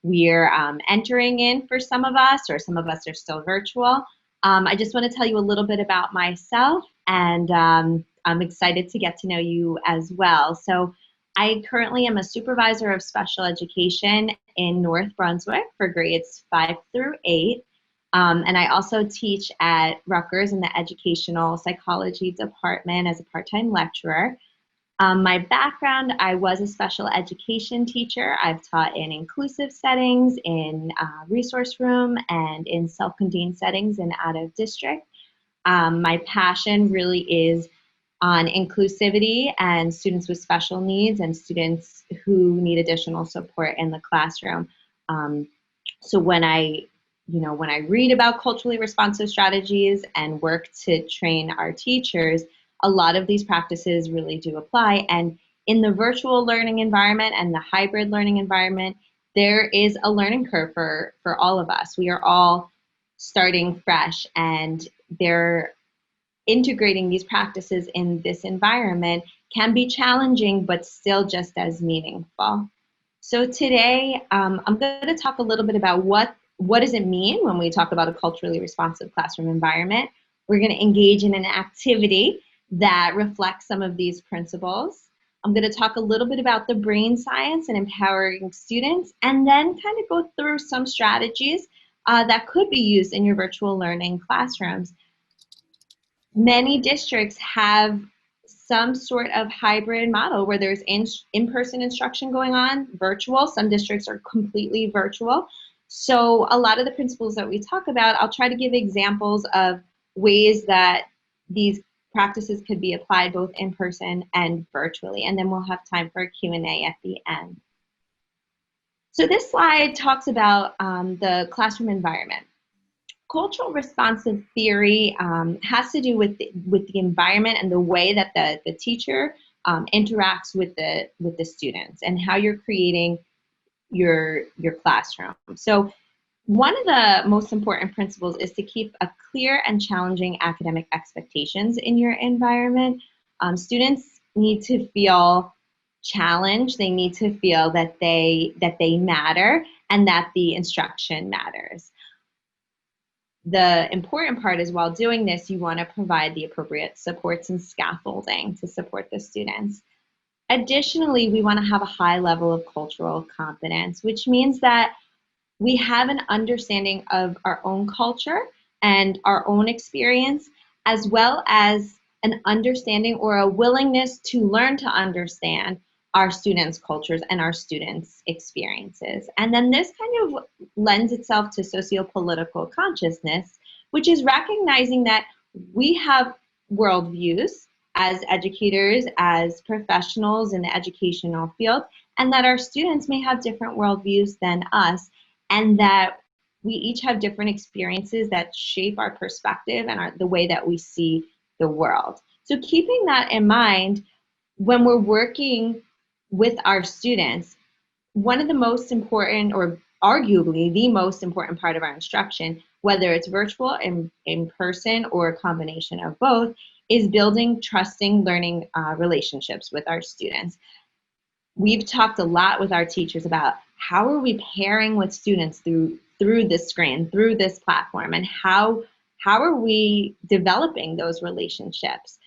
we're entering in for some of us, or some of us are still virtual. I just want to tell you a little bit about myself, and I'm excited to get to know you as well. So I currently am a supervisor of special education in North Brunswick for grades 5 through 8. And I also teach at Rutgers in the Educational Psychology Department as a part-time lecturer. My background, I was a special education teacher. I've taught in inclusive settings, in resource room, and in self-contained settings and out of district. My passion really is on inclusivity and students with special needs and students who need additional support in the classroom. So when I read about culturally responsive strategies and work to train our teachers, a lot of these practices really do apply. And in the virtual learning environment and the hybrid learning environment, there is a learning curve for all of us. We are all starting fresh, and they're integrating these practices in this environment can be challenging, but still just as meaningful. So today, I'm going to talk a little bit about what does it mean when we talk about a culturally responsive classroom environment. We're going to engage in an activity that reflects some of these principles. I'm going to talk a little bit about the brain science and empowering students, and then kind of go through some strategies that could be used in your virtual learning classrooms. Many districts have some sort of hybrid model where there's in-person instruction going on, virtual. Some districts are completely virtual. So a lot of the principles that we talk about, I'll try to give examples of ways that these practices could be applied both in person and virtually, and then we'll have time for a Q&A at the end. So this slide talks about the classroom environment. Cultural responsive theory has to do with the environment and the way that the teacher interacts with the students and how you're creating your classroom. So one of the most important principles is to keep a clear and challenging academic expectations in your environment. Students need to feel challenged. They need to feel that they matter and that the instruction matters. The important part is, while doing this, you want to provide the appropriate supports and scaffolding to support the students. Additionally, we want to have a high level of cultural competence, which means that we have an understanding of our own culture and our own experience, as well as an understanding or a willingness to learn to understand our students' cultures and our students' experiences. And then this kind of lends itself to socio-political consciousness, which is recognizing that we have worldviews as educators, as professionals in the educational field, and that our students may have different worldviews than us, and that we each have different experiences that shape our perspective and the way that we see the world. So keeping that in mind, when we're working with our students, one of the most important, or arguably the most important part of our instruction, whether it's virtual, in person, or a combination of both, is building trusting learning relationships with our students. We've talked a lot with our teachers about how are we pairing with students through this screen, through this platform, and how are we developing those relationships?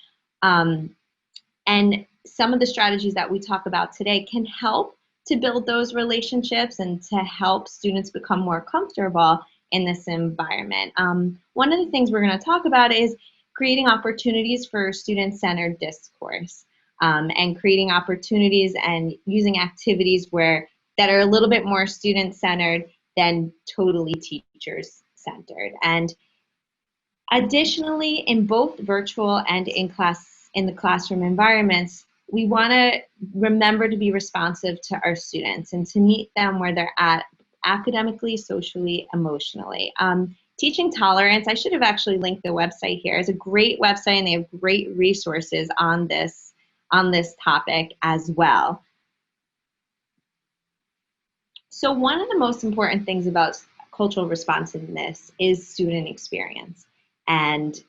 And some of the strategies that we talk about today can help to build those relationships and to help students become more comfortable in this environment. One of the things we're going to talk about is creating opportunities for student-centered discourse, and creating opportunities and using activities that are a little bit more student-centered than totally teachers-centered. And additionally, in both virtual and in the classroom environments, we want to remember to be responsive to our students and to meet them where they're at academically, socially, emotionally. Teaching Tolerance, I should have actually linked the website here. It's a great website, and they have great resources on this topic as well. So one of the most important things about cultural responsiveness is student experience, and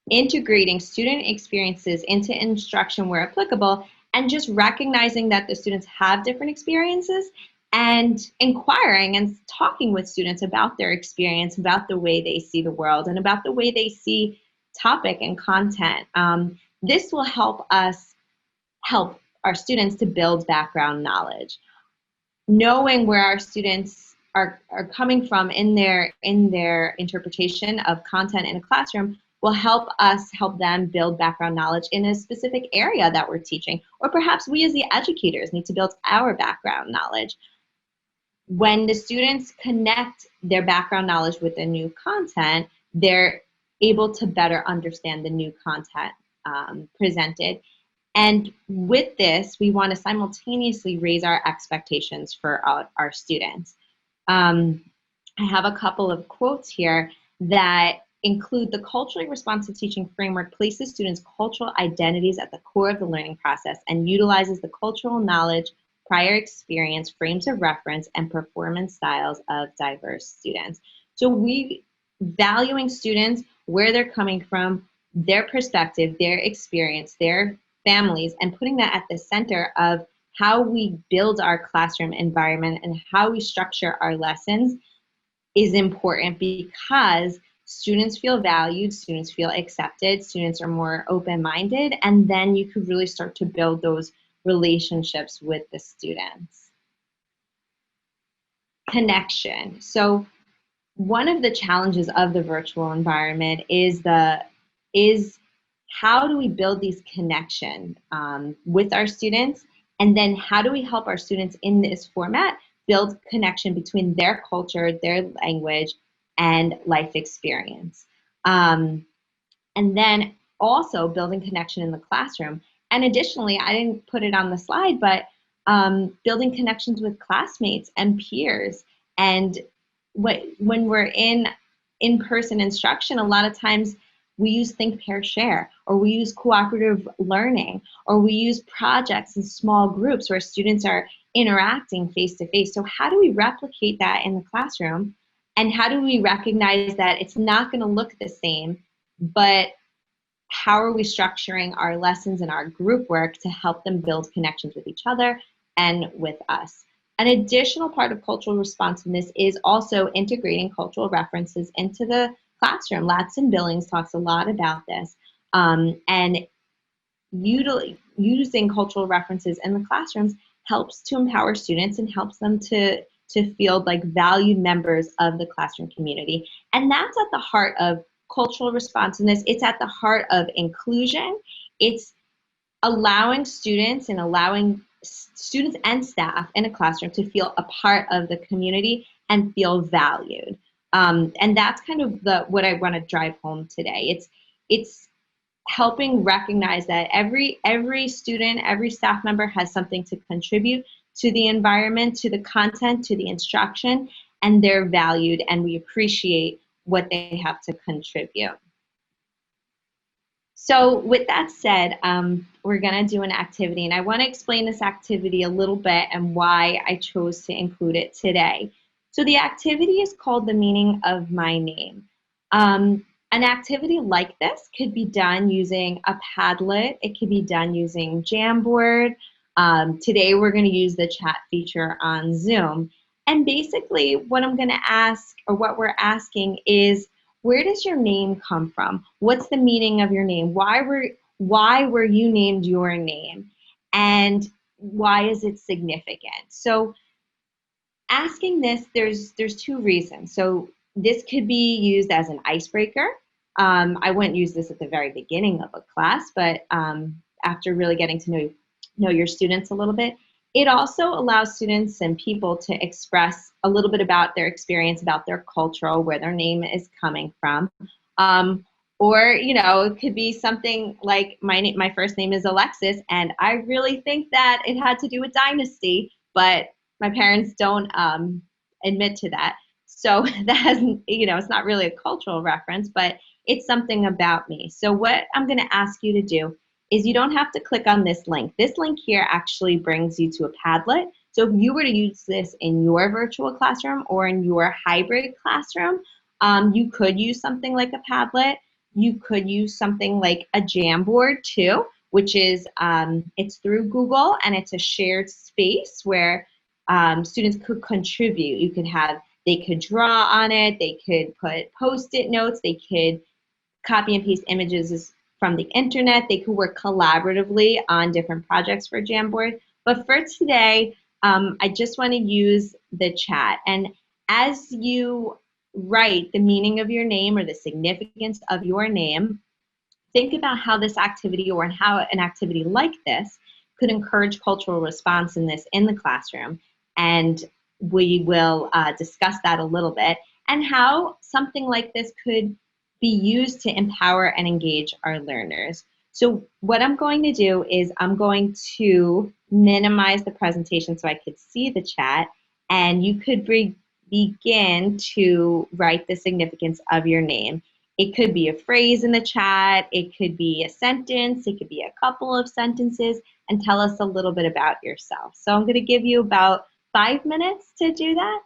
integrating student experiences into instruction where applicable, and just recognizing that the students have different experiences and inquiring and talking with students about their experience, about the way they see the world, and about the way they see topic and content. This will help us help our students to build background knowledge. Knowing where our students are coming from in their interpretation of content in a classroom will help us help them build background knowledge in a specific area that we're teaching, or perhaps we as the educators need to build our background knowledge. When the students connect their background knowledge with the new content, they're able to better understand the new content presented. And with this, we want to simultaneously raise our expectations for our students. I have a couple of quotes here that include: the culturally responsive teaching framework places students' cultural identities at the core of the learning process and utilizes the cultural knowledge, prior experience, frames of reference, and performance styles of diverse students. So we valuing students, where they're coming from, their perspective, their experience, their families, and putting that at the center of how we build our classroom environment and how we structure our lessons is important, because students feel valued, students feel accepted, students are more open-minded, and then you could really start to build those relationships with the students. Connection. So one of the challenges of the virtual environment is how do we build these connections with our students, and then how do we help our students in this format build connection between their culture, their language, and life experience. And then also building connection in the classroom. And additionally, I didn't put it on the slide, but building connections with classmates and peers. And when we're in in-person instruction, a lot of times we use think, pair, share, or we use cooperative learning, or we use projects in small groups where students are interacting face to face. So how do we replicate that in the classroom? And how do we recognize that it's not going to look the same, but how are we structuring our lessons and our group work to help them build connections with each other and with us? An additional part of cultural responsiveness is also integrating cultural references into the classroom. Latson Billings talks a lot about this, and using cultural references in the classrooms helps to empower students and helps them to feel like valued members of the classroom community. And that's at the heart of cultural responsiveness. It's at the heart of inclusion. It's allowing students and staff in a classroom to feel a part of the community and feel valued. And that's kind of what I want to drive home today. It's helping recognize that every student, every staff member has something to contribute to the environment, to the content, to the instruction, and they're valued, and we appreciate what they have to contribute. So with that said, we're going to do an activity, and I want to explain this activity a little bit and why I chose to include it today. So the activity is called The Meaning of My Name. An activity like this could be done using a Padlet. It could be done using Jamboard. Today we're going to use the chat feature on Zoom. And basically what I'm going to ask, or what we're asking, is, where does your name come from? What's the meaning of your name? Why were you named your name? And why is it significant? So asking this, there's two reasons. So this could be used as an icebreaker. I wouldn't use this at the very beginning of a class, but after really getting to know your students a little bit, it also allows students and people to express a little bit about their experience, about their cultural, where their name is coming from. Or, it could be something like my first name is Alexis, and I really think that it had to do with dynasty, but my parents don't admit to that. So that hasn't, it's not really a cultural reference, but it's something about me. So what I'm going to ask you to do is, you don't have to click on this link. This link here actually brings you to a Padlet. So if you were to use this in your virtual classroom or in your hybrid classroom, you could use something like a Padlet. You could use something like a Jamboard too, which is, it's through Google, and it's a shared space where students could contribute. They could draw on it, they could put post-it notes, they could copy and paste images from the internet, they could work collaboratively on different projects for Jamboard. But for today, I just want to use the chat. And as you write the meaning of your name or the significance of your name, think about how this activity or how an activity like this could encourage cultural responsiveness in the classroom. And we will discuss that a little bit, and how something like this could be used to empower and engage our learners. So what I'm going to do is I'm going to minimize the presentation so I could see the chat, and you could begin to write the significance of your name. It could be a phrase in the chat, it could be a sentence, it could be a couple of sentences, and tell us a little bit about yourself. So I'm going to give you about 5 minutes to do that.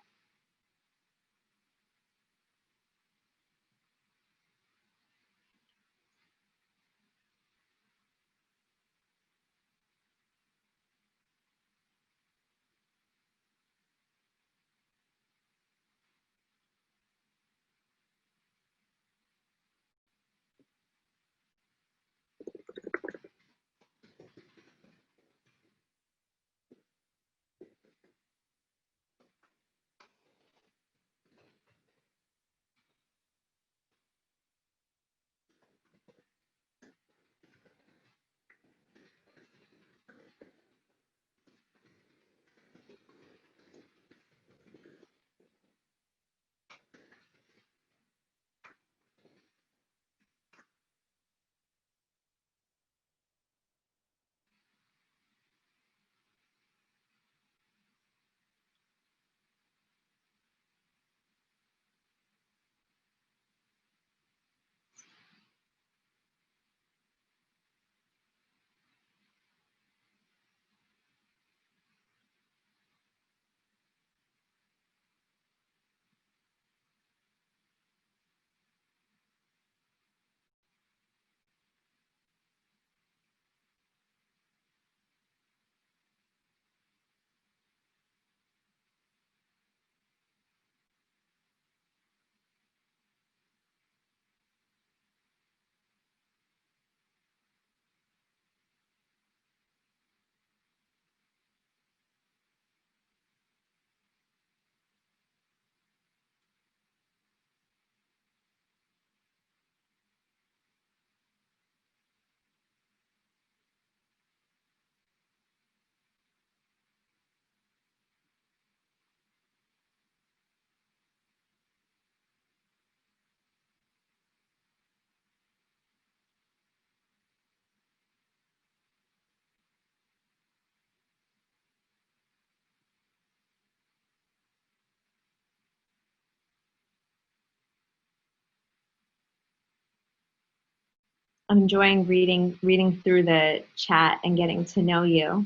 I'm enjoying reading through the chat and getting to know you.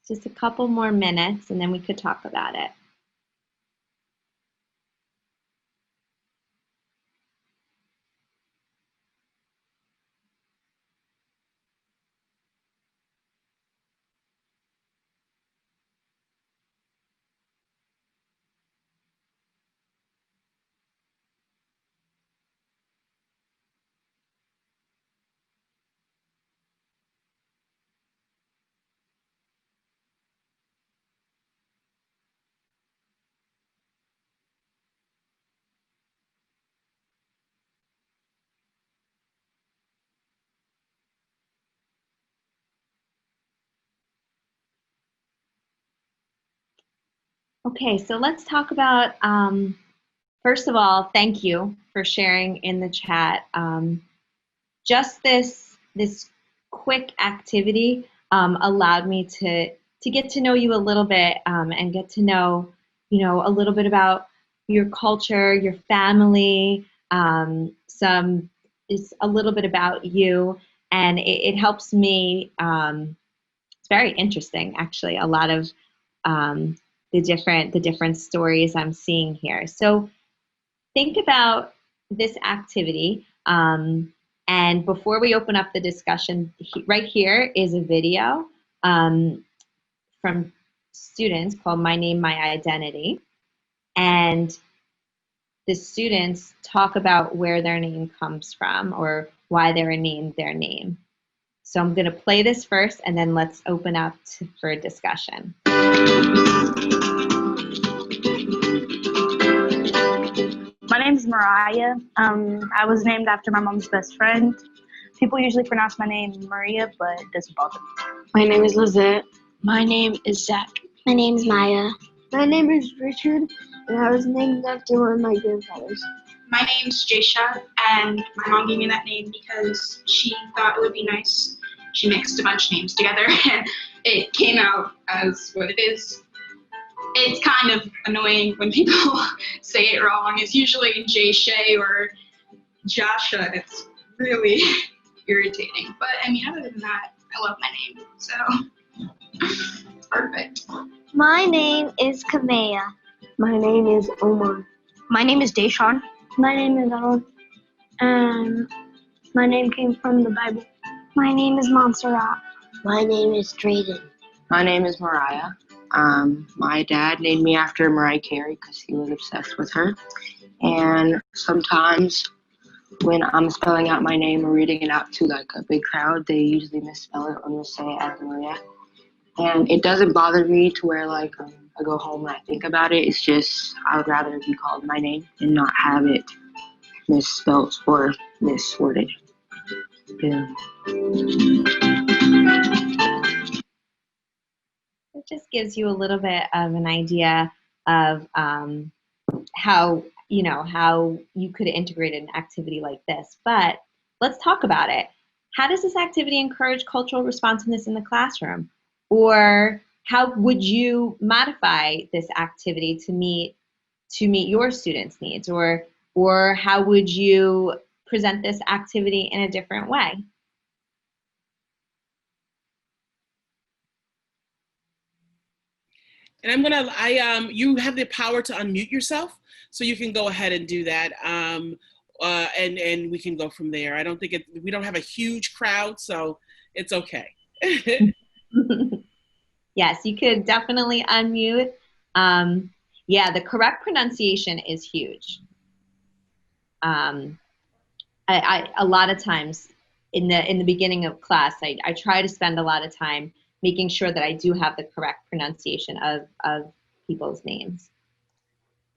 Just a couple more minutes and then we could talk about it. Okay, so let's talk about, first of all, thank you for sharing in the chat. Just this quick activity allowed me to get to know you a little bit, and get to know, a little bit about your culture, your family, some is a little bit about you, and it helps me. It's very interesting, actually. A lot of the different stories I'm seeing here. So think about this activity. And before we open up the discussion, right here is a video from students called My Name, My Identity. And the students talk about where their name comes from or why they were named their name. So I'm going to play this first, and then let's open up for a discussion. My name is Mariah. I was named after my mom's best friend. People usually pronounce my name Maria, but it doesn't bother me. My name is Lizette. My name is Zach. My name is Maya. My name is Richard, and I was named after one of my grandfathers. My name's Jaysha, and my mom gave me that name because she thought it would be nice. She mixed a bunch of names together, and it came out as what it is. It's kind of annoying when people say it wrong. It's usually Jaysha or Jasha, and it's really irritating. But I mean, other than that, I love my name, so it's perfect. My name is Kamea. My name is Omar. My name is Deshaun. My name is Alan. And my name came from the Bible. My name is Montserrat. My name is Drayden. My name is Mariah. My dad named me after Mariah Carey because he was obsessed with her. And sometimes when I'm spelling out my name or reading it out to like a big crowd, they usually misspell it or missay it as Maria. And it doesn't bother me to where like I go home and I think about it. It's just I would rather be called my name and not have it misspelled or misworded. Yeah. It just gives you a little bit of an idea of how you could integrate an activity like this. But let's talk about it. How does this activity encourage cultural responsiveness in the classroom? Or how would you modify this activity to meet your students' needs? Or how would you present this activity in a different way? And you have the power to unmute yourself, so you can go ahead and do that. And we can go from there. I don't think we don't have a huge crowd, so it's okay. Yes, you could definitely unmute. Yeah, the correct pronunciation is huge. A lot of times in the beginning of class, I try to spend a lot of time making sure that I do have the correct pronunciation of people's names.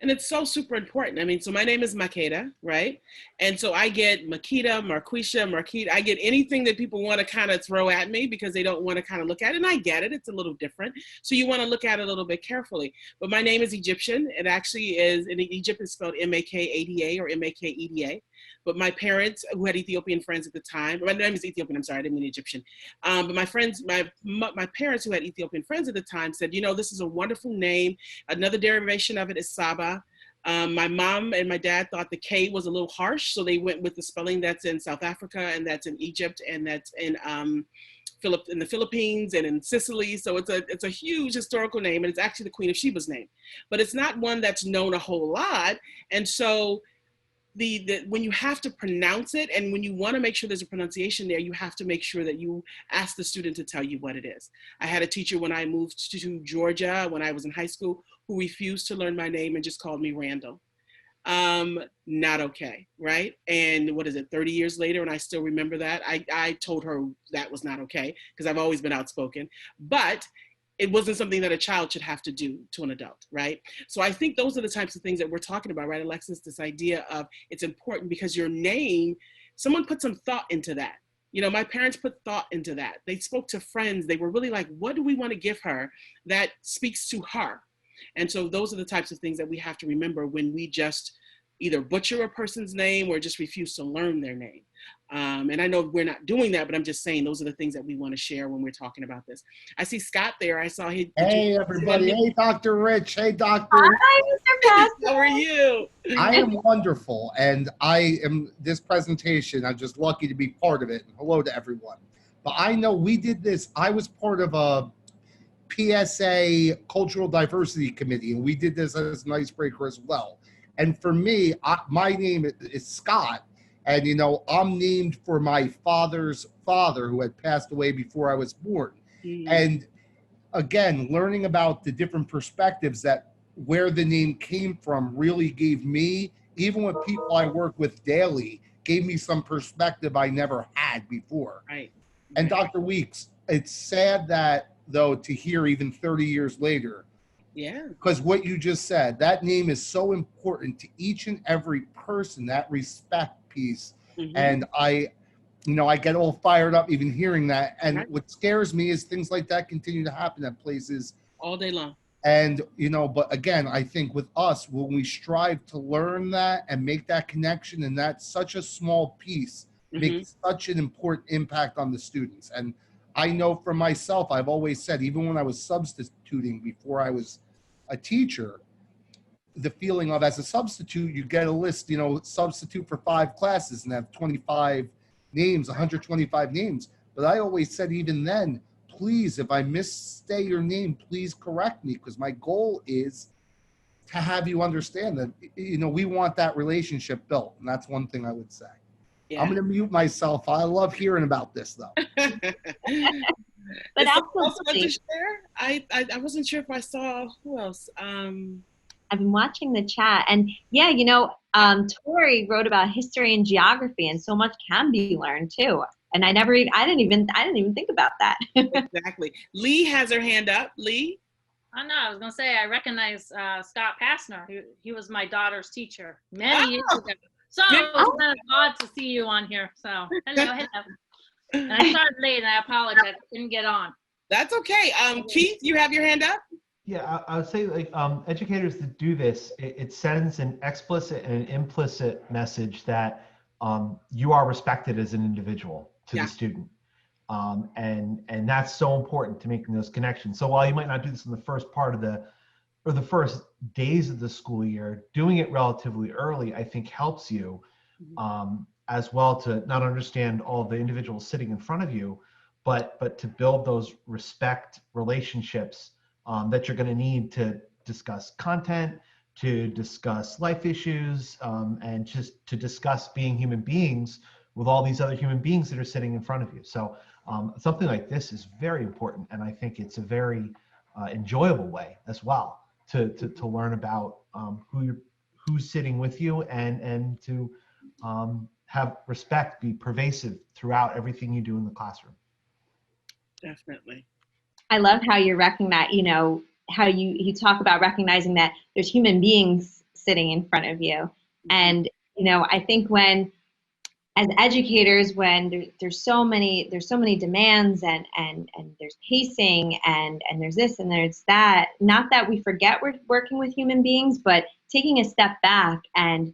And it's so super important. I mean, so my name is Makeda, right? And so I get Makita, Marquisha, Marquita. I get anything that people want to kind of throw at me because they don't want to kind of look at it. And I get it. It's a little different. So you want to look at it a little bit carefully. But my name is Egyptian. It actually is, in Egypt, it's spelled M-A-K-A-D-A or M-A-K-E-D-A. But my parents, who had Ethiopian friends at the time, my name is Ethiopian, I'm sorry, I didn't mean Egyptian. But my friends, my parents who had Ethiopian friends at the time said, you know, this is a wonderful name. Another derivation of it is Saba. My mom and my dad thought the K was a little harsh, so they went with the spelling that's in South Africa and that's in Egypt and that's in the Philippines and in Sicily. So it's a huge historical name, and it's actually the Queen of Sheba's name. But it's not one that's known a whole lot. And so when you have to pronounce it, and when you want to make sure there's a pronunciation there, you have to make sure that you ask the student to tell you what it is. I had a teacher when I moved to Georgia when I was in high school who refused to learn my name and just called me Randall. Not okay, right? And what is it, 30 years later, and I still remember that. I told her that was not okay because I've always been outspoken, but it wasn't something that a child should have to do to an adult, right? So I think those are the types of things that we're talking about, right, Alexis? This idea of it's important because your name, someone put some thought into that. You know, my parents put thought into that. They spoke to friends. They were really like, what do we want to give her that speaks to her? And so those are the types of things that we have to remember when we just either butcher a person's name or just refuse to learn their name. And I know we're not doing that, but I'm just saying those are the things that we want to share when we're talking about this. I see Scott there. I saw he. Hey, everybody. Hey, Dr. Rich. Hey, Dr. Hi, Mr. Pastor. How are you? I am wonderful. And this presentation, I'm just lucky to be part of it. Hello to everyone. But I know we did this. I was part of a PSA Cultural Diversity Committee, and we did this as an icebreaker as well. And for me, my name is Scott, And, I'm named for my father's father who had passed away before I was born. And again, learning about the different perspectives that where the name came from really gave me, even with people I work with daily, gave me some perspective I never had before. Right. And Dr. Weeks, it's sad that, though, to hear even 30 years later, yeah, because what you just said, that name is so important to each and every person, that respect piece. And I get all fired up even hearing that. And what scares me is things like that continue to happen at places all day long. And, but again, I think with us, when we strive to learn that and make that connection, and that's such a small piece, makes such an important impact on the students. And I know for myself, I've always said, even when I was substituting before I was a teacher, the feeling of as a substitute, you get a list, substitute for 5 classes and have 25 names, 125 names. But I always said, even then, please, if I misstate your name, please correct me, because my goal is to have you understand that, we want that relationship built. And that's one thing I would say. Yeah. I'm going to mute myself. I love hearing about this, though. But absolutely. I wasn't sure if I saw who else. I've been watching the chat, and yeah, Tori wrote about history and geography, and so much can be learned too. And I didn't even think about that. Exactly. Lee has her hand up. Lee. I know. I was gonna say I recognize Scott Passner. He was my daughter's teacher many years ago. So it's odd to see you on here. So hello. And I started late, and I apologize. I couldn't get on. That's okay. Keith, you have your hand up. Yeah, I would say educators that do this, it sends an explicit and an implicit message that you are respected as an individual to the student. And that's so important to making those connections. So while you might not do this in the first part of the first days of the school year, doing it relatively early, I think helps you as well to not understand all the individuals sitting in front of you, but to build those respect relationships that you're going to need to discuss content, to discuss life issues, and just to discuss being human beings with all these other human beings that are sitting in front of you. So something like this is very important, and I think it's a very enjoyable way as well to learn about who's sitting with you, and to have respect be pervasive throughout everything you do in the classroom. Definitely. I love how you're recognizing, how you talk about recognizing that there's human beings sitting in front of you. And, I think as educators, when there's so many demands and there's pacing and there's this and there's that, not that we forget we're working with human beings, but taking a step back and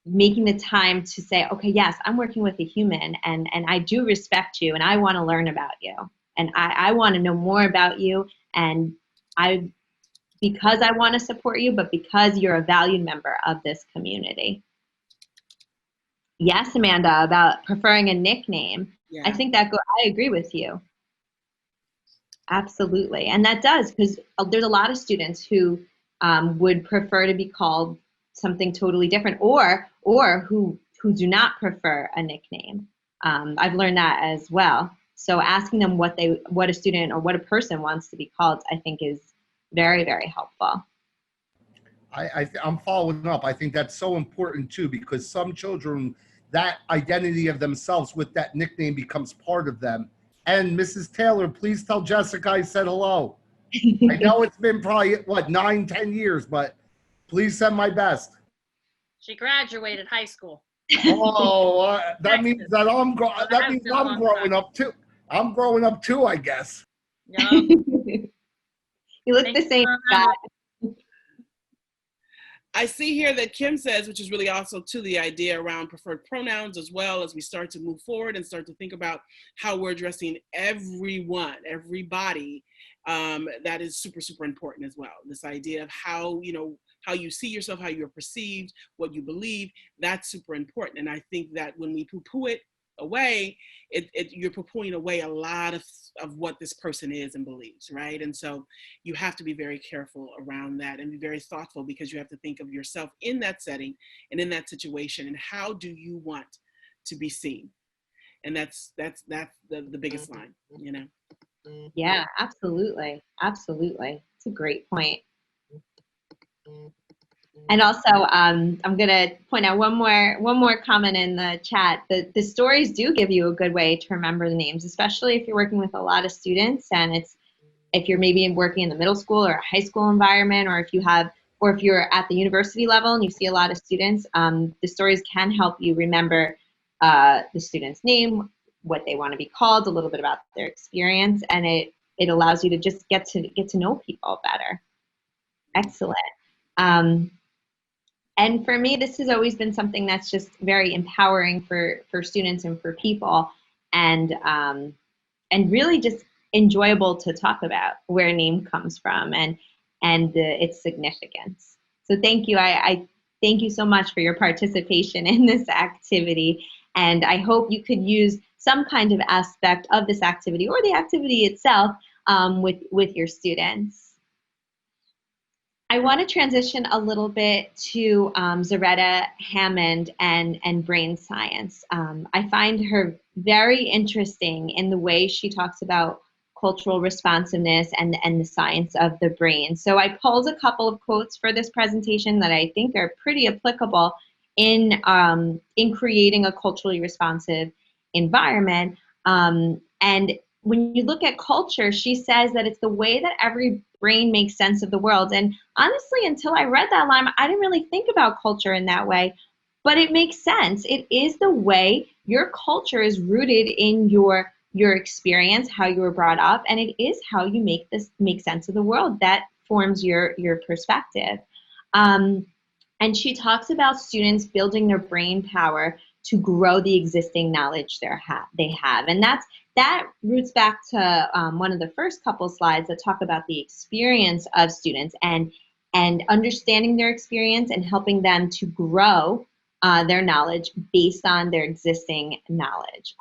making the time to say, okay, yes, I'm working with a human, and I do respect you, and I want to learn about you, and I want to know more about you, and because I want to support you, but because you're a valued member of this community. Yes, Amanda, about preferring a nickname. Yeah. I think I agree with you. Absolutely. And that does, because there's a lot of students who would prefer to be called something totally different, or who do not prefer a nickname. I've learned that as well. So asking them what a student or what a person wants to be called, I think, is very, very helpful. I'm following up. I think that's so important too, because some children, that identity of themselves with that nickname becomes part of them. And Mrs. Taylor, please tell Jessica I said hello. I know it's been probably 9-10 years, but please send my best. She graduated high school. Oh, that means that I'm growing up too. I'm growing up too, I guess. Yeah. You look the same. I see here that Kim says, which is really also to the idea around preferred pronouns, as well as we start to move forward and start to think about how we're addressing everyone, everybody. That is super, super important as well. This idea of how you see yourself, how you're perceived, what you believe, that's super important. And I think that when we poo-poo it, away, you're pulling away a lot of what this person is and believes, right? And so you have to be very careful around that and be very thoughtful, because you have to think of yourself in that setting and in that situation, and how do you want to be seen? And that's the biggest line, you know. Yeah, absolutely. Absolutely. It's a great point. And also, I'm going to point out one more comment in the chat. The stories do give you a good way to remember the names, especially if you're working with a lot of students, and if you're maybe working in the middle school or a high school environment, or if you're at the university level and you see a lot of students. The stories can help you remember the student's name, what they want to be called, a little bit about their experience, and it allows you to just get to know people better. Excellent. And for me, this has always been something that's just very empowering for students and for people, and really just enjoyable to talk about where a name comes from and its significance. So thank you. I thank you so much for your participation in this activity, and I hope you could use some kind of aspect of this activity or the activity itself with your students. I want to transition a little bit to Zaretta Hammond and brain science. I find her very interesting in the way she talks about cultural responsiveness and the science of the brain. So I pulled a couple of quotes for this presentation that I think are pretty applicable in creating a culturally responsive environment. And when you look at culture, she says that it's the way that every brain makes sense of the world. And honestly, until I read that line, I didn't really think about culture in that way, but it makes sense. It is the way your culture is rooted in your experience, how you were brought up, and it is how you make sense of the world that forms your perspective. And she talks about students building their brain power to grow the existing knowledge they have. And that roots back to one of the first couple slides that talk about the experience of students and understanding their experience and helping them to grow their knowledge based on their existing knowledge.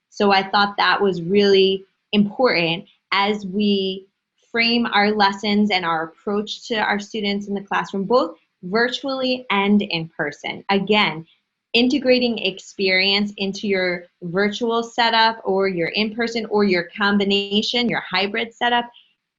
So I thought that was really important as we frame our lessons and our approach to our students in the classroom, both virtually and in person. Again, integrating experience into your virtual setup or your in-person or your combination, your hybrid setup,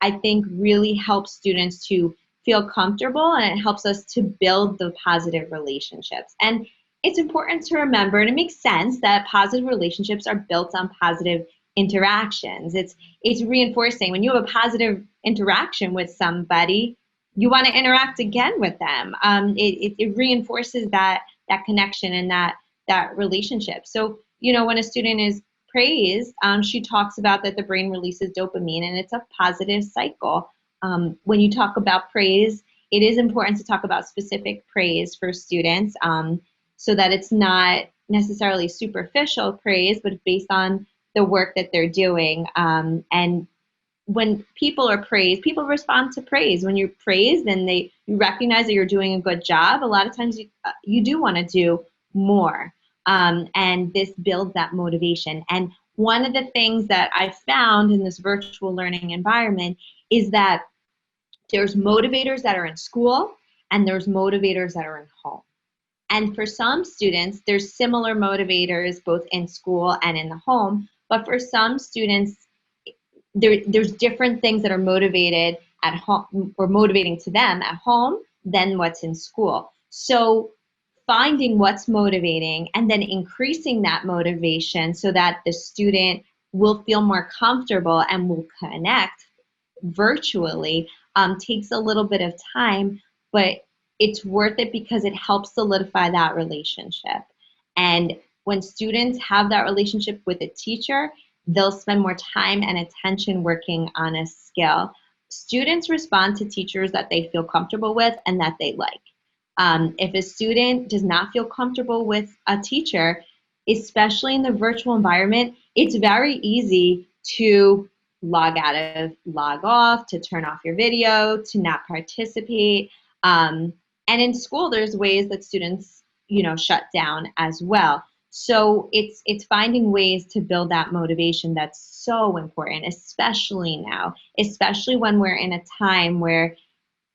I think really helps students to feel comfortable, and it helps us to build the positive relationships. And it's important to remember, and it makes sense, that positive relationships are built on positive interactions. It's reinforcing. When you have a positive interaction with somebody, you want to interact again with them. It reinforces that connection and that relationship. So, when a student is praised, she talks about that the brain releases dopamine, and it's a positive cycle. When you talk about praise, it is important to talk about specific praise for students, so that it's not necessarily superficial praise, but based on the work that they're doing. And when people are praised, people respond to praise. When you're praised and you recognize that you're doing a good job, a lot of times you do want to do more. And this builds that motivation. And one of the things that I found in this virtual learning environment is that there's motivators that are in school and there's motivators that are in home. And for some students, there's similar motivators both in school and in the home. But for some students, there's different things that are motivated at home or motivating to them at home than what's in school. So finding what's motivating and then increasing that motivation so that the student will feel more comfortable and will connect virtually takes a little bit of time, but it's worth it because it helps solidify that relationship. And when students have that relationship with a teacher, they'll spend more time and attention working on a skill. Students respond to teachers that they feel comfortable with and that they like. If a student does not feel comfortable with a teacher, especially in the virtual environment, it's very easy to log off, to turn off your video, to not participate. And in school, there's ways that students, shut down as well. So it's finding ways to build that motivation that's so important, especially now, especially when we're in a time where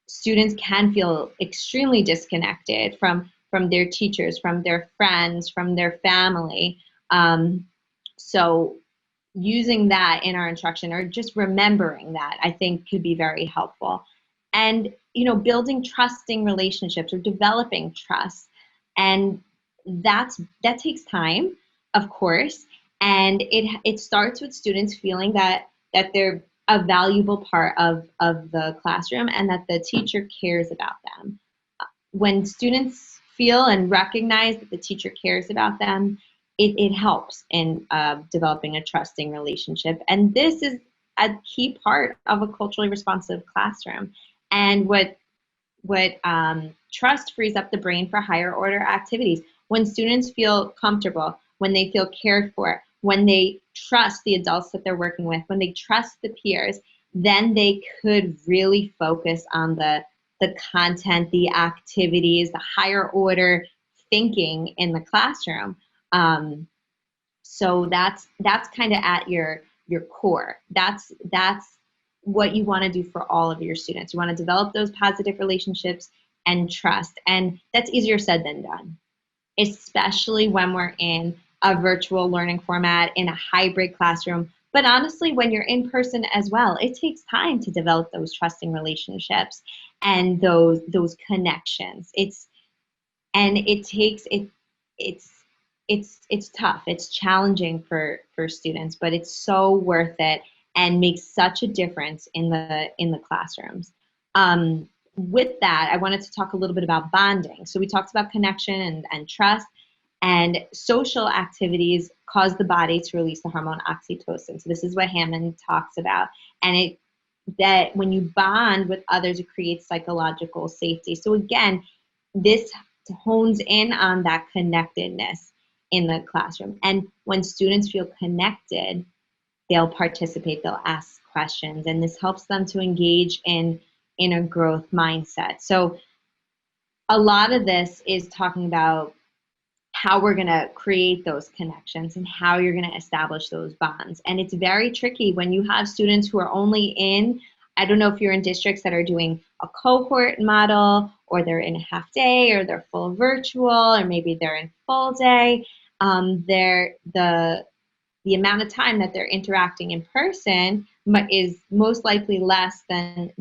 students can feel extremely disconnected from their teachers, from their friends, from their family. So using that in our instruction, or just remembering that, I think could be very helpful. And building trusting relationships or developing trust, and that takes time, of course, and it starts with students feeling that they're a valuable part of the classroom and that the teacher cares about them. When students feel and recognize that the teacher cares about them, it helps in developing a trusting relationship. And this is a key part of a culturally responsive classroom. And what trust frees up the brain for higher order activities. When students feel comfortable, when they feel cared for, when they trust the adults that they're working with, when they trust the peers, then they could really focus on the content, the activities, the higher order thinking in the classroom. So that's kind of at your core. That's what you want to do for all of your students. You want to develop those positive relationships and trust. And that's easier said than done, especially when we're in a virtual learning format, in a hybrid classroom. But honestly, when you're in person as well, it takes time to develop those trusting relationships and those connections. It's tough. It's challenging for students, but it's so worth it and makes such a difference in the classrooms. With that, I wanted to talk a little bit about bonding. So we talked about connection and trust, and social activities cause the body to release the hormone oxytocin. So this is what Hammond talks about, and that when you bond with others, it creates psychological safety. So again, this hones in on that connectedness in the classroom. And when students feel connected, they'll participate, they'll ask questions, and this helps them to engage in a growth mindset. So a lot of this is talking about how we're going to create those connections and how you're going to establish those bonds. And it's very tricky when you have students who are only in, I don't know if you're in districts that are doing a cohort model, or they're in a half day, or they're full virtual, or maybe they're in full day. The amount of time that they're interacting in person is most likely less than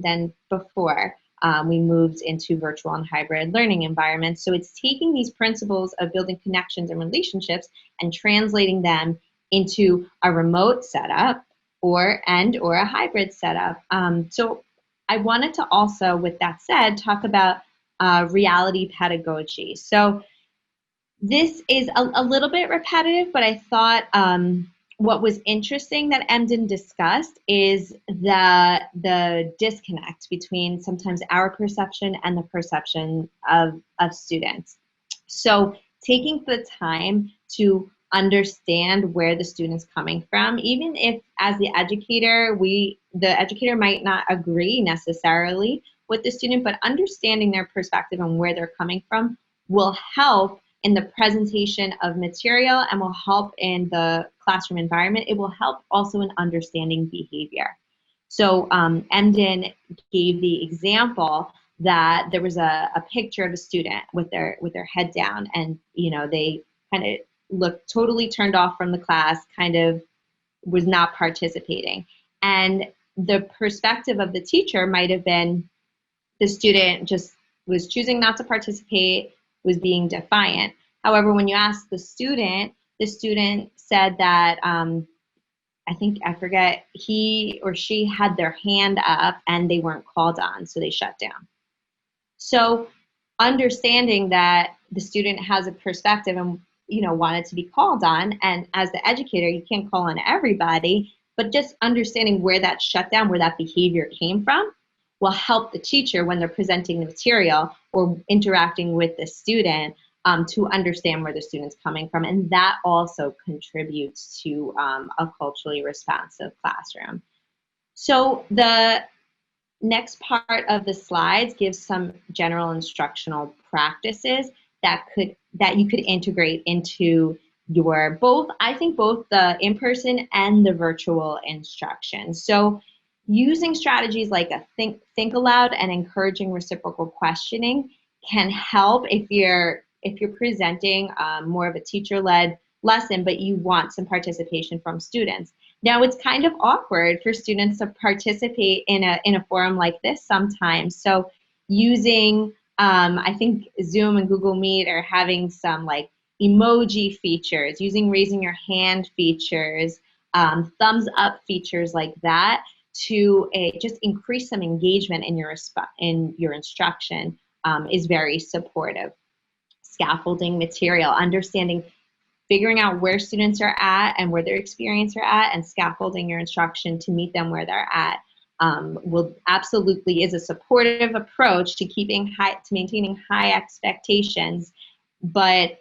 before we moved into virtual and hybrid learning environments. So it's taking these principles of building connections and relationships and translating them into a remote setup or a hybrid setup. So I wanted to also, with that said, talk about reality pedagogy. So this is a little bit repetitive, but I thought what was interesting that Emden discussed is the disconnect between sometimes our perception and the perception of students. So taking the time to understand where the student's coming from, even if as the educator, the educator might not agree necessarily with the student, but understanding their perspective and where they're coming from will help in the presentation of material and will help in the classroom environment. It will help also in understanding behavior. So Emden gave the example that there was a picture of a student with their head down, and they kind of looked totally turned off from the class, kind of was not participating. And the perspective of the teacher might have been the student just was choosing not to participate, was being defiant. However, when you ask the student said that I forget, he or she had their hand up and they weren't called on, so they shut down. So understanding that the student has a perspective and wanted to be called on, and as the educator, you can't call on everybody, but just understanding where that shutdown, where that behavior came from, will help the teacher when they're presenting the material or interacting with the student to understand where the student's coming from. And that also contributes to a culturally responsive classroom. So the next part of the slides gives some general instructional practices that you could integrate into I think both the in-person and the virtual instruction. So using strategies like a think aloud and encouraging reciprocal questioning can help if you're presenting more of a teacher-led lesson, but you want some participation from students. Now, it's kind of awkward for students to participate in a forum like this sometimes. So using, I think Zoom and Google Meet are having some like emoji features, using raising your hand features, thumbs up features like that to just increase some engagement in your instruction is very supportive. Scaffolding material, understanding, figuring out where students are at and where their experience are at, and scaffolding your instruction to meet them where they're at will absolutely is a supportive approach to maintaining high expectations, but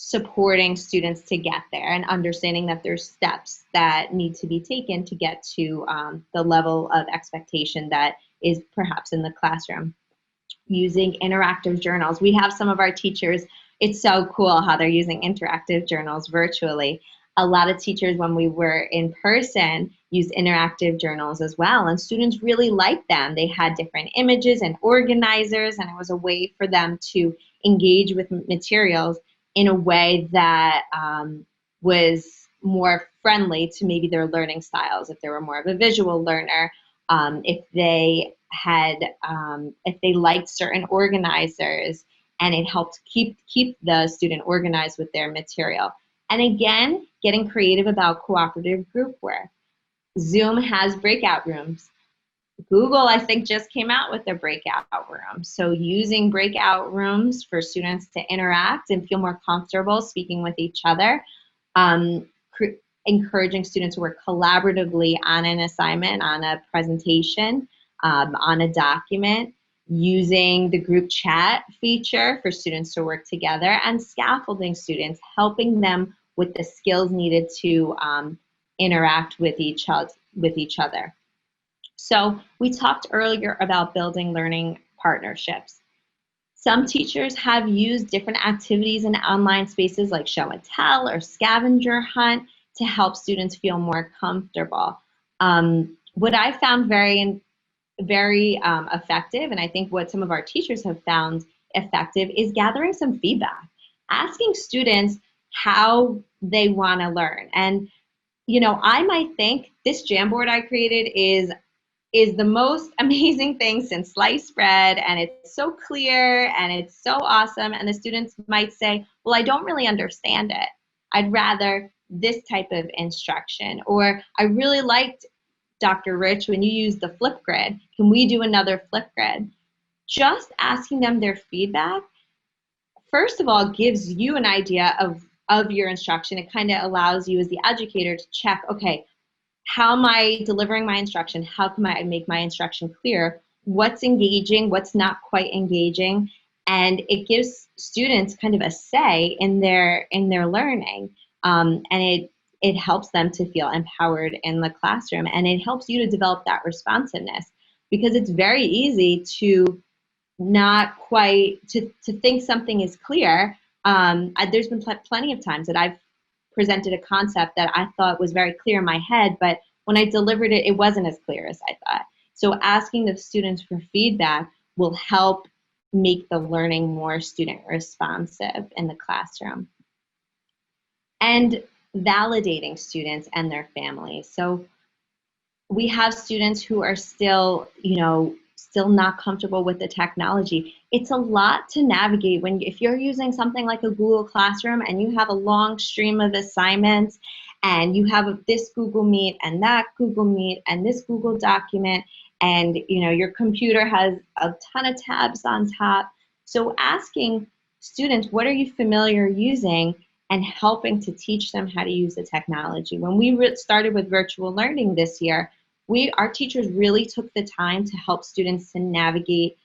supporting students to get there and understanding that there's steps that need to be taken to get to the level of expectation that is perhaps in the classroom. Using interactive journals. We have some of our teachers, it's so cool how they're using interactive journals virtually. A lot of teachers, when we were in person, used interactive journals as well, and students really liked them. They had different images and organizers, and it was a way for them to engage with materials in a way that was more friendly to maybe their learning styles. If they were more of a visual learner, if they liked certain organizers, and it helped keep the student organized with their material. And again, getting creative about cooperative group work. Zoom has breakout rooms. Google, I think, just came out with their breakout room. So using breakout rooms for students to interact and feel more comfortable speaking with each other, encouraging students to work collaboratively on an assignment, on a presentation, on a document, using the group chat feature for students to work together, and scaffolding students, helping them with the skills needed to interact with each other. So we talked earlier about building learning partnerships. Some teachers have used different activities in online spaces like show and tell or scavenger hunt to help students feel more comfortable. What I found very effective, and I think what some of our teachers have found effective, is gathering some feedback, asking students how they want to learn. And I might think this Jamboard I created is the most amazing thing since sliced bread, and it's so clear and it's so awesome. And the students might say, well, I don't really understand it. I'd rather this type of instruction. Or I really liked, Dr. Rich, when you used the flip grid. Can we do another flip grid? Just asking them their feedback, first of all, gives you an idea of your instruction. It kind of allows you as the educator to check, okay, how am I delivering my instruction? How can I make my instruction clear? What's engaging? What's not quite engaging? And it gives students kind of a say in their learning, and it helps them to feel empowered in the classroom, and it helps you to develop that responsiveness, because it's very easy to not quite to think something is clear. There's been plenty of times that I've presented a concept that I thought was very clear in my head, but when I delivered it, it wasn't as clear as I thought. So asking the students for feedback will help make the learning more student responsive in the classroom. And validating students and their families. So we have students who are still not comfortable with the technology. It's a lot to navigate if you're using something like a Google Classroom and you have a long stream of assignments and you have this Google Meet and that Google Meet and this Google document, and your computer has a ton of tabs on top. So asking students, what are you familiar using, and helping to teach them how to use the technology. When we started with virtual learning this year, our teachers really took the time to help students to navigate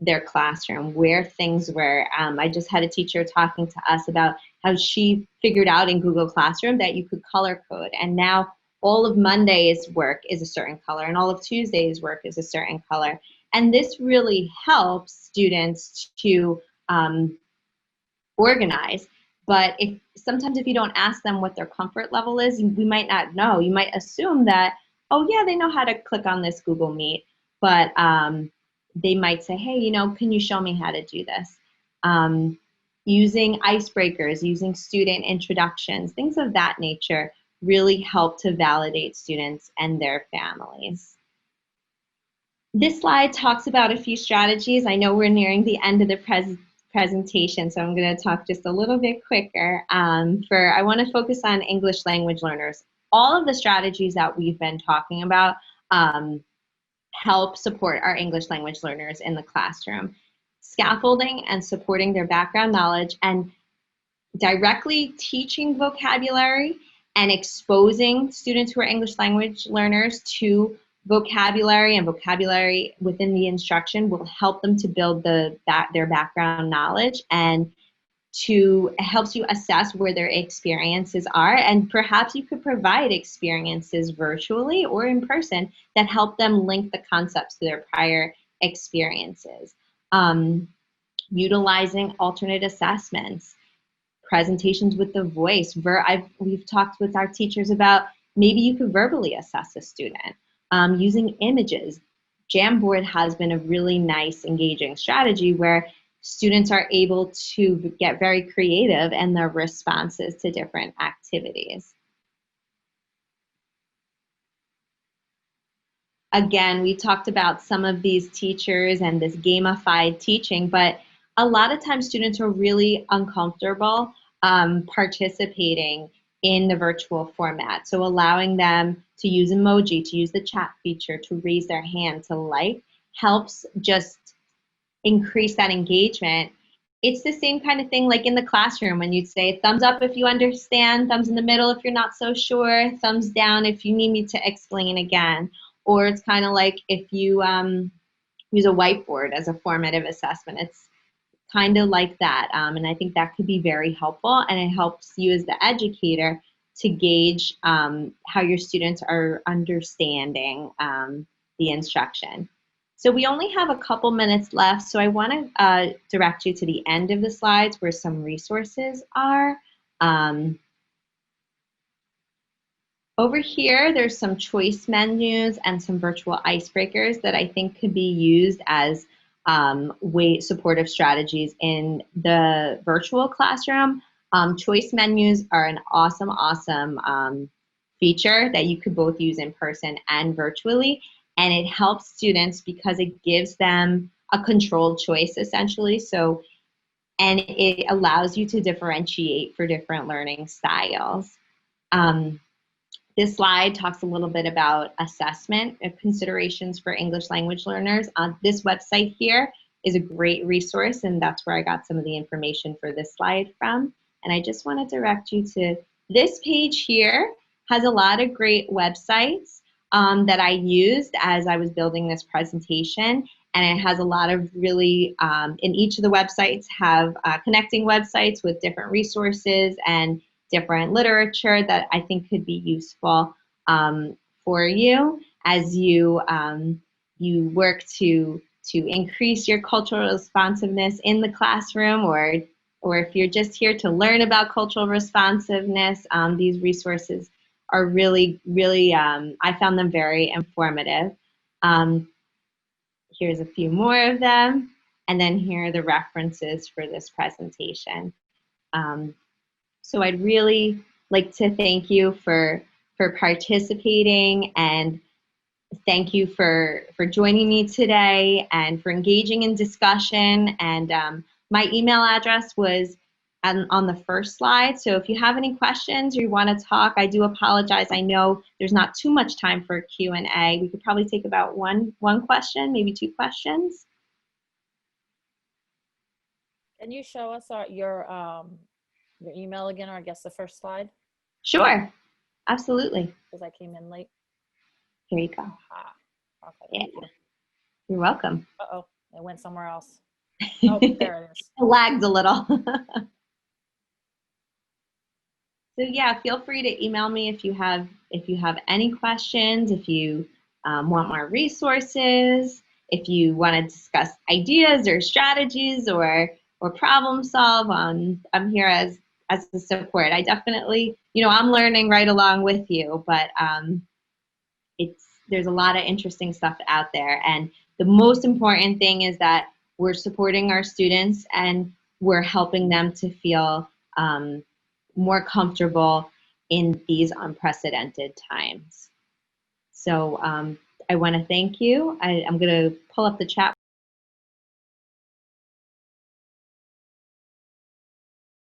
their classroom, where things were. I just had a teacher talking to us about how she figured out in Google Classroom that you could color code, and now all of Monday's work is a certain color and all of Tuesday's work is a certain color. And this really helps students to organize. But sometimes if you don't ask them what their comfort level is, we might not know. You might assume that, oh yeah, they know how to click on this Google Meet, but they might say, hey, can you show me how to do this? Using icebreakers, using student introductions, things of that nature really help to validate students and their families. This slide talks about a few strategies. I know we're nearing the end of the presentation, so I'm going to talk just a little bit quicker. I want to focus on English language learners. All of the strategies that we've been talking about help support our English language learners in the classroom. Scaffolding and supporting their background knowledge and directly teaching vocabulary and exposing students who are English language learners to vocabulary and vocabulary within the instruction will help them to build their background knowledge, and it helps you assess where their experiences are, and perhaps you could provide experiences virtually or in person that help them link the concepts to their prior experiences. Utilizing alternate assessments, presentations with the voice. We've talked with our teachers about maybe you could verbally assess a student. Using images. Jamboard has been a really nice, engaging strategy where students are able to get very creative in their responses to different activities. Again, we talked about some of these teachers and this gamified teaching, but a lot of times students are really uncomfortable participating in the virtual format. So allowing them to use emoji, to use the chat feature, to raise their hand, to like, helps just increase that engagement. It's the same kind of thing like in the classroom when you'd say thumbs up if you understand, thumbs in the middle if you're not so sure, thumbs down if you need me to explain again. Or it's kind of like if you use a whiteboard as a formative assessment. It's kind of like that. And I think that could be very helpful, and it helps you as the educator to gauge how your students are understanding the instruction. So we only have a couple minutes left, so I want to direct you to the end of the slides where some resources are. Over here, there's some choice menus and some virtual icebreakers that I think could be used as supportive strategies in the virtual classroom. Choice menus are an awesome feature that you could both use in person and virtually, and it helps students because it gives them a controlled choice essentially. And it allows you to differentiate for different learning styles. This slide talks a little bit about assessment considerations for English language learners. This website here is a great resource, and that's where I got some of the information for this slide from. And I just want to direct you to this page here. Has a lot of great websites that I used as I was building this presentation. And it has a lot of really, in each of the websites have connecting websites with different resources and different literature that I think could be useful for you as you work to increase your cultural responsiveness in the classroom, or if you're just here to learn about cultural responsiveness. These resources are really, I found them very informative. Here's a few more of them, and then here are the references for this presentation. So I'd really like to thank you for participating, and thank you for joining me today and for engaging in discussion. And my email address was on the first slide. So if you have any questions or you want to talk, I do apologize. I know there's not too much time for Q&A. We could probably take about one question, maybe 2 questions. Can you show us your email again, or I guess the first slide? Sure, absolutely. Because I came in late. Here you go. Okay. Yeah. You're welcome. Uh-oh, it went somewhere else. Oh, there it is. It lagged a little. So yeah, feel free to email me if you have any questions, if you want more resources, if you want to discuss ideas or strategies or problem solve. I'm here as as a support. I definitely, you know, I'm learning right along with you, but there's a lot of interesting stuff out there. And the most important thing is that we're supporting our students and we're helping them to feel more comfortable in these unprecedented times. So I want to thank you. I'm going to pull up the chat